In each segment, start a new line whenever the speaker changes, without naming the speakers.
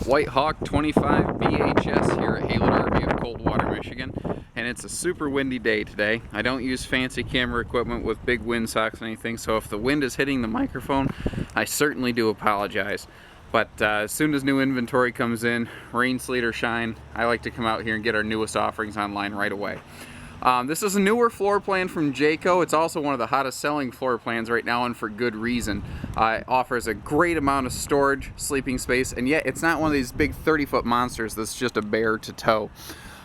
White Hawk 25 BHS here at Haylett RV of Coldwater, Michigan, and it's a super windy day today. I don't use fancy camera equipment with big wind socks or anything, so if the wind is hitting the microphone, I certainly do apologize. But as soon as new inventory comes in, rain, sleet, or shine, I like to come out here and get our newest offerings online right away. This is a newer floor plan from Jayco. It's also one of the hottest selling floor plans right now, and for good reason. It offers a great amount of storage, sleeping space, and yet it's not one of these big 30-foot monsters that's just a bear to tow.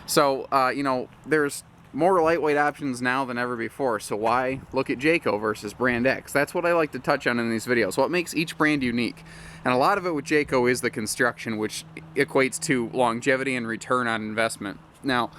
So, you know, there's more lightweight options now than ever before, so why look at Jayco versus brand X? That's what I like to touch on in these videos, what makes each brand unique. And a lot of it with Jayco is the construction, which equates to longevity and return on investment. Now,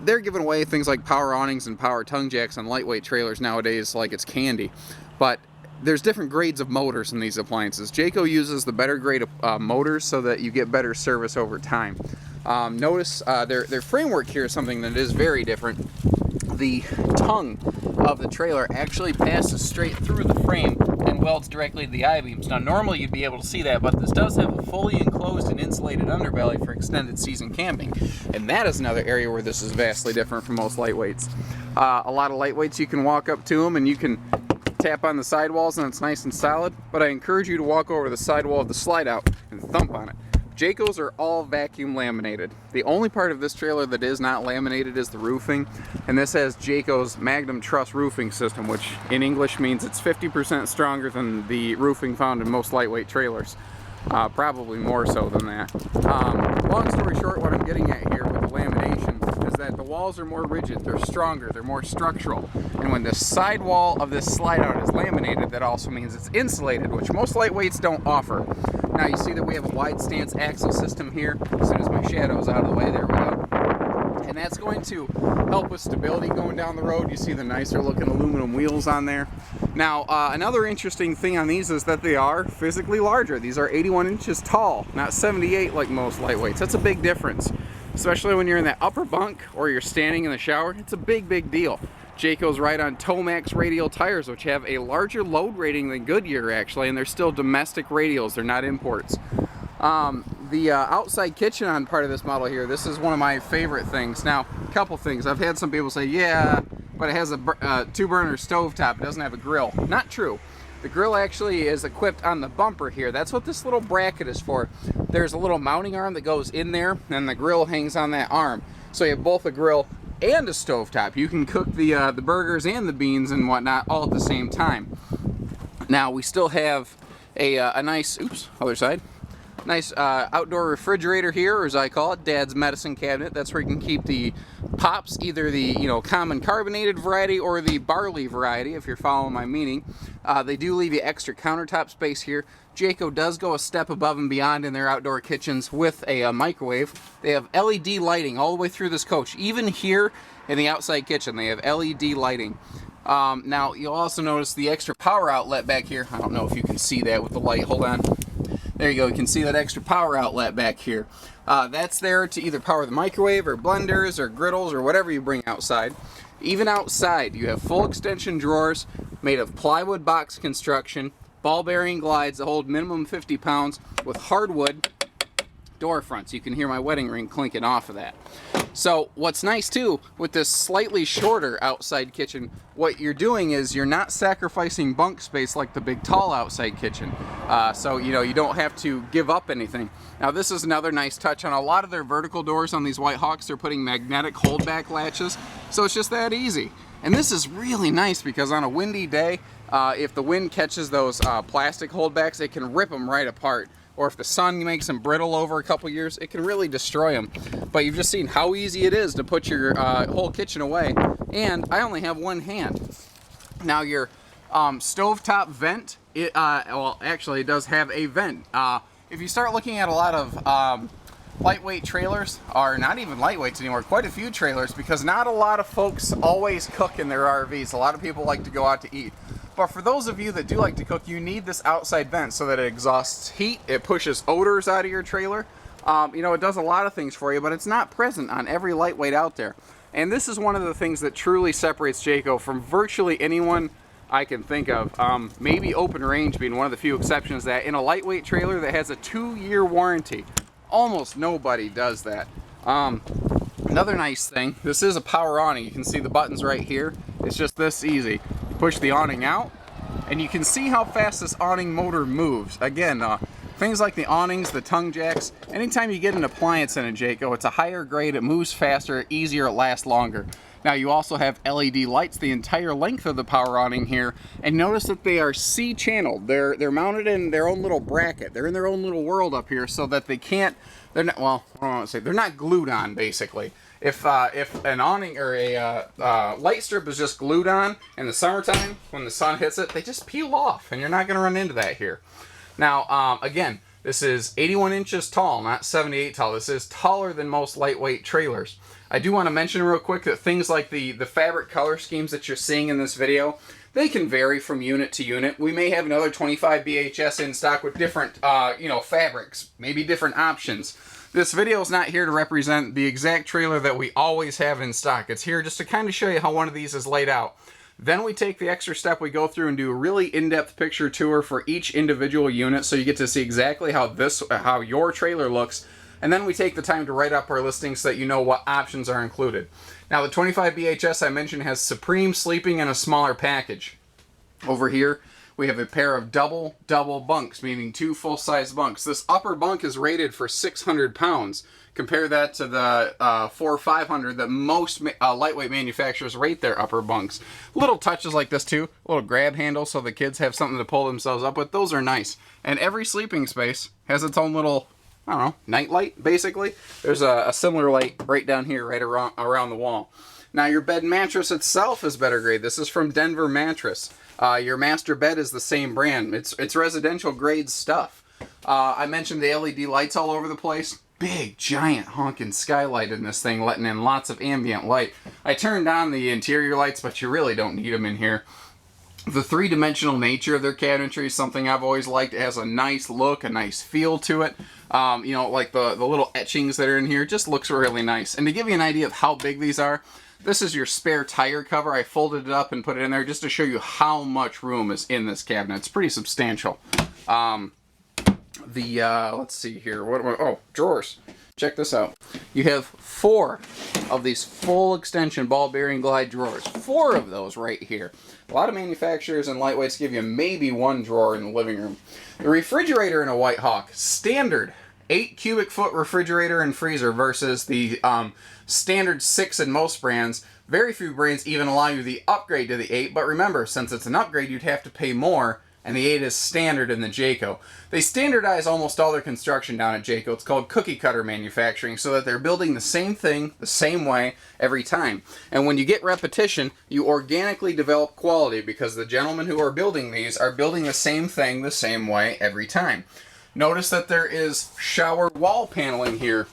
they're giving away things like power awnings and power tongue jacks on lightweight trailers nowadays like it's candy. But there's different grades of motors in these appliances. Jayco uses the better grade of motors so that you get better service over time. Notice their framework here is something that is very different. The tongue of the trailer actually passes straight through the frame and welds directly to the I-beams. Now normally you'd be able to see that, but this does have a fully enclosed and insulated underbelly for extended season camping. And that is another area where this is vastly different from most lightweights. A lot of lightweights, you can walk up to them and you can tap on the sidewalls and it's nice and solid, but I encourage you to walk over to the sidewall of the slide out and thump on it. Jayco's are all vacuum laminated. The only part of this trailer that is not laminated is the roofing, and this has Jayco's Magnum Truss roofing system, which in English means it's 50% stronger than the roofing found in most lightweight trailers. Probably more so than that. Long story short, what I'm getting at here with the lamination is that the walls are more rigid, they're stronger, they're more structural. And when the sidewall of this slide out is laminated, that also means it's insulated, which most lightweights don't offer. Now you see that we have a wide stance axle system here. As soon as my shadow's out of the way, there we go. And that's going to help with stability going down the road. You see the nicer looking aluminum wheels on there. Now, another interesting thing on these is that they are physically larger. These are 81 inches tall, not 78 like most lightweights. That's a big difference, especially when you're in that upper bunk or you're standing in the shower. It's a big deal. Jayco's right on Tomax radial tires, which have a larger load rating than Goodyear actually, and they're still domestic radials, they're not imports. The outside kitchen on part of this model here, this is one of my favorite things. Now, a couple things. I've had some people say, yeah, but it has a two-burner stovetop, it doesn't have a grill. Not true. The grill actually is equipped on the bumper here. That's what this little bracket is for. There's a little mounting arm that goes in there, and the grill hangs on that arm. So you have both a grill and a stovetop. You can cook the burgers and the beans and whatnot all at the same time. Now we still have a nice, other side, nice outdoor refrigerator here, or as I call it, Dad's medicine cabinet. That's where you can keep the pops, either the common carbonated variety or the barley variety, if you're following my meaning. They do leave you extra countertop space here. Jayco does go a step above and beyond in their outdoor kitchens with a microwave. They have LED lighting all the way through this coach. Even here in the outside kitchen, they have LED lighting. Now, you'll also notice the extra power outlet back here. I don't know if you can see that with the light. Hold on. There you go. You can see that extra power outlet back here. That's there to either power the microwave or blenders or griddles or whatever you bring outside. Even outside, you have full extension drawers made of plywood box construction, ball bearing glides that hold minimum 50 pounds with hardwood door fronts. You can hear my wedding ring clinking off of that. So what's nice too, with this slightly shorter outside kitchen, what you're doing is you're not sacrificing bunk space like the big tall outside kitchen. So you don't have to give up anything. Now this is another nice touch on a lot of their vertical doors on these White Hawks. They're putting magnetic holdback latches, so it's just that easy. And this is really nice because on a windy day, if the wind catches those plastic holdbacks, it can rip them right apart. Or if the sun makes them brittle over a couple years, it can really destroy them. But you've just seen how easy it is to put your whole kitchen away. And I only have one hand. Now your stovetop vent, well actually it does have a vent. If you start looking at a lot of lightweight trailers, or not even lightweights anymore, quite a few trailers, because not a lot of folks always cook in their RVs. A lot of people like to go out to eat. But for those of you that do like to cook, you need this outside vent so that it exhausts heat, it pushes odors out of your trailer. It does a lot of things for you, but it's not present on every lightweight out there. And this is one of the things that truly separates Jayco from virtually anyone I can think of. Maybe Open Range being one of the few exceptions, that in a lightweight trailer that has a 2-year warranty, Almost nobody does that. Another nice thing, this is a power awning. You can see the buttons right here. It's just this easy. You push the awning out, and you can see how fast this awning motor moves. Again, things like the awnings, the tongue jacks, anytime you get an appliance in a Jayco, it's a higher grade, it moves faster, easier, it lasts longer. Now you also have LED lights the entire length of the power awning here, and notice that they are C-channeled. They're mounted in their own little bracket. They're in their own little world up here so that they can't, they're not, well, I don't want to say, they're not glued on basically. If an awning or a light strip is just glued on in the summertime, when the sun hits it, they just peel off, and you're not going to run into that here. Now, again, this is 81 inches tall, not 78 tall. This is taller than most lightweight trailers. I do want to mention real quick that things like the fabric color schemes that you're seeing in this video, they can vary from unit to unit. We may have another 25 BHS in stock with different, fabrics, maybe different options. This video is not here to represent the exact trailer that we always have in stock. It's here just to kind of show you how one of these is laid out. Then we take the extra step, we go through and do a really in-depth picture tour for each individual unit so you get to see exactly how your trailer looks. And then we take the time to write up our listings so that you know what options are included. Now the 25 BHS I mentioned has Supreme sleeping in a smaller package. Over here we have a pair of double bunks, meaning 2 full-size bunks. This upper bunk is rated for 600 pounds. Compare that to the 400 or 500 that most lightweight manufacturers rate their upper bunks. Little touches like this too, a little grab handle so the kids have something to pull themselves up with. Those are nice. And every sleeping space has its own little, I don't know, night light basically. There's a similar light right down here, right around the wall. Now your bed mattress itself is better grade. This is from Denver Mattress. Your master bed is the same brand. It's residential grade stuff. I mentioned the LED lights all over the place. Big, giant, honking skylight in this thing, letting in lots of ambient light. I turned on the interior lights, but you really don't need them in here. The three-dimensional nature of their cabinetry is something I've always liked. It has a nice look, a nice feel to it. Like the little etchings that are in here, just looks really nice. And to give you an idea of how big these are, this is your spare tire cover. I folded it up and put it in there just to show you how much room is in this cabinet. It's pretty substantial. Let's see here. Drawers. Check this out. You have 4 of these full extension ball bearing glide drawers. 4 of those right here. A lot of manufacturers and lightweights give you maybe 1 drawer in the living room. The refrigerator in a White Hawk, standard 8 cubic foot refrigerator and freezer versus the standard 6 in most brands. Very few brands even allow you the upgrade to the 8, but remember, since it's an upgrade, you'd have to pay more, and the 8 is standard in the Jayco. They standardize almost all their construction down at Jayco. It's called cookie cutter manufacturing, so that they're building the same thing the same way every time. And when you get repetition, you organically develop quality because the gentlemen who are building these are building the same thing the same way every time. Notice that there is shower wall paneling here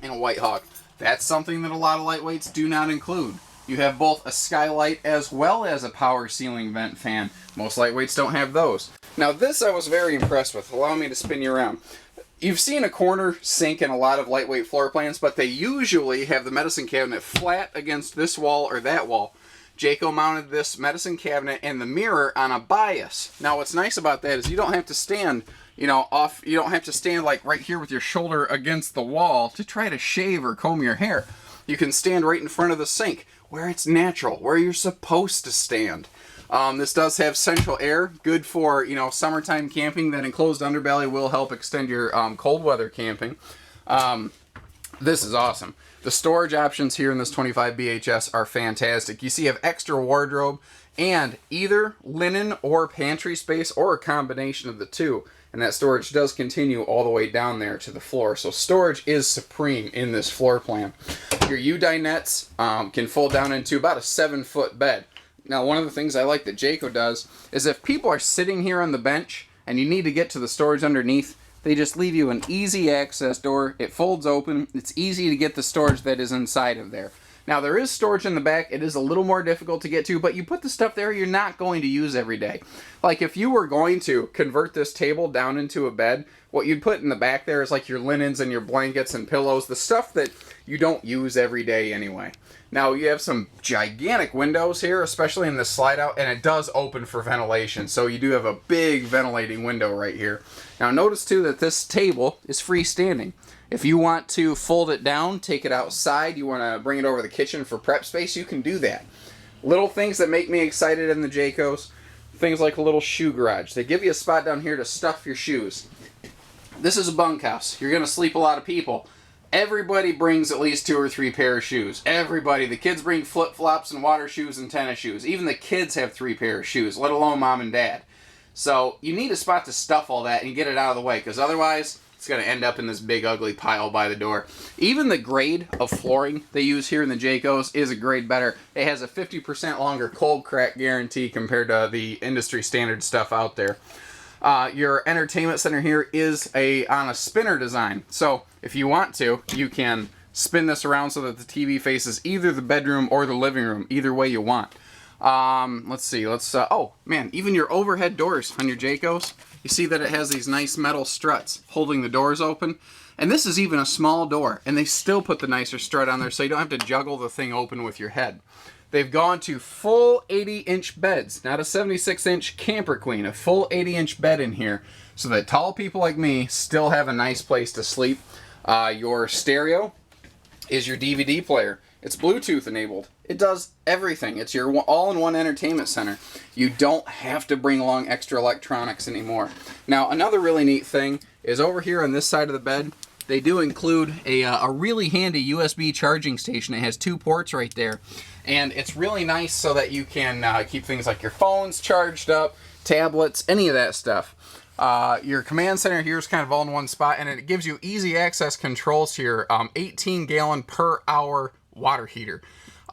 in a White Hawk. That's something that a lot of lightweights do not include. You have both a skylight as well as a power ceiling vent fan. Most lightweights don't have those. Now this I was very impressed with. Allow me to spin you around. You've seen a corner sink in a lot of lightweight floor plans, but they usually have the medicine cabinet flat against this wall or that wall. Jayco mounted this medicine cabinet and the mirror on a bias. Now what's nice about that is you don't have to stand, you don't have to stand like right here with your shoulder against the wall to try to shave or comb your hair. You can stand right in front of the sink, where it's natural, where you're supposed to stand. This does have central air, good for, summertime camping. That enclosed underbelly will help extend your cold weather camping. This is awesome. The storage options here in this 25 BHS are fantastic. You see you have extra wardrobe and either linen or pantry space or a combination of the two. And that storage does continue all the way down there to the floor. So storage is supreme in this floor plan. Your U-dinettes can fold down into about a 7-foot bed. Now, one of the things I like that Jayco does is if people are sitting here on the bench and you need to get to the storage underneath, they just leave you an easy access door. It folds open. It's easy to get the storage that is inside of there. Now, there is storage in the back. It is a little more difficult to get to, but you put the stuff there you're not going to use every day. Like if you were going to convert this table down into a bed, what you'd put in the back there is like your linens and your blankets and pillows, the stuff that you don't use every day anyway. Now, you have some gigantic windows here, especially in this slide out, and it does open for ventilation. So you do have a big ventilating window right here. Now notice too that this table is freestanding. If you want to fold it down, take it outside, you want to bring it over to the kitchen for prep space, you can do that. Little things that make me excited in the Jaycos, things like a little shoe garage. They give you a spot down here to stuff your shoes. This is a bunkhouse. You're going to sleep a lot of people. Everybody brings at least 2 or 3 pair of shoes. Everybody. The kids bring flip-flops and water shoes and tennis shoes. Even the kids have 3 pair of shoes, let alone mom and dad. So you need a spot to stuff all that and get it out of the way, because otherwise it's going to end up in this big ugly pile by the door. Even the grade of flooring they use here in the Jaycos is a grade better. It has a 50% longer cold crack guarantee compared to the industry standard stuff out there. Your entertainment center here is on a spinner design. So if you want to, you can spin this around so that the TV faces either the bedroom or the living room, either way you want. Let's see, oh man, even your overhead doors on your Jaycos, you see that it has these nice metal struts holding the doors open. And this is even a small door, and they still put the nicer strut on there so you don't have to juggle the thing open with your head. They've gone to full 80-inch beds, not a 76-inch camper queen, a full 80-inch bed in here, so that tall people like me still have a nice place to sleep. Your stereo is your DVD player. It's Bluetooth enabled. It does everything. It's your all-in-one entertainment center. You don't have to bring along extra electronics anymore. Now, another really neat thing is over here on this side of the bed, they do include a really handy USB charging station. It has 2 ports right there. And it's really nice so that you can keep things like your phones charged up, tablets, any of that stuff. Your command center here is kind of all in one spot, and it gives you easy access controls here. 18 gallon per hour water heater.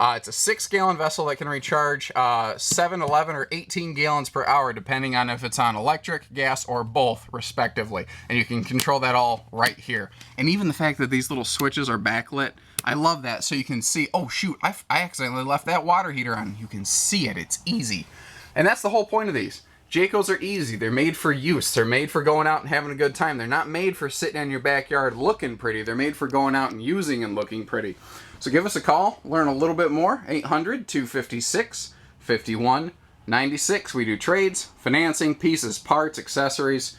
It's a 6-gallon vessel that can recharge 7, 11, or 18 gallons per hour, depending on if it's on electric, gas, or both, respectively. And you can control that all right here. And even the fact that these little switches are backlit, I love that. So you can see, oh shoot, I accidentally left that water heater on. You can see it. It's easy. And that's the whole point of these. Jaycos are easy. They're made for use. They're made for going out and having a good time. They're not made for sitting in your backyard looking pretty. They're made for going out and using and looking pretty. So give us a call, learn a little bit more, 800-256-5196. We do trades, financing, pieces, parts, accessories,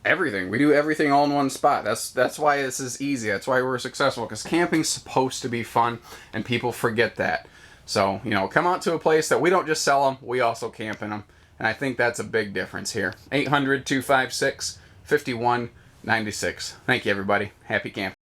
everything. We do everything all in one spot. That's why this is easy. That's why we're successful, because camping's supposed to be fun, and people forget that. So, you know, come out to a place that we don't just sell them, we also camp in them. And I think that's a big difference here. 800-256-5196. Thank you, everybody. Happy camping.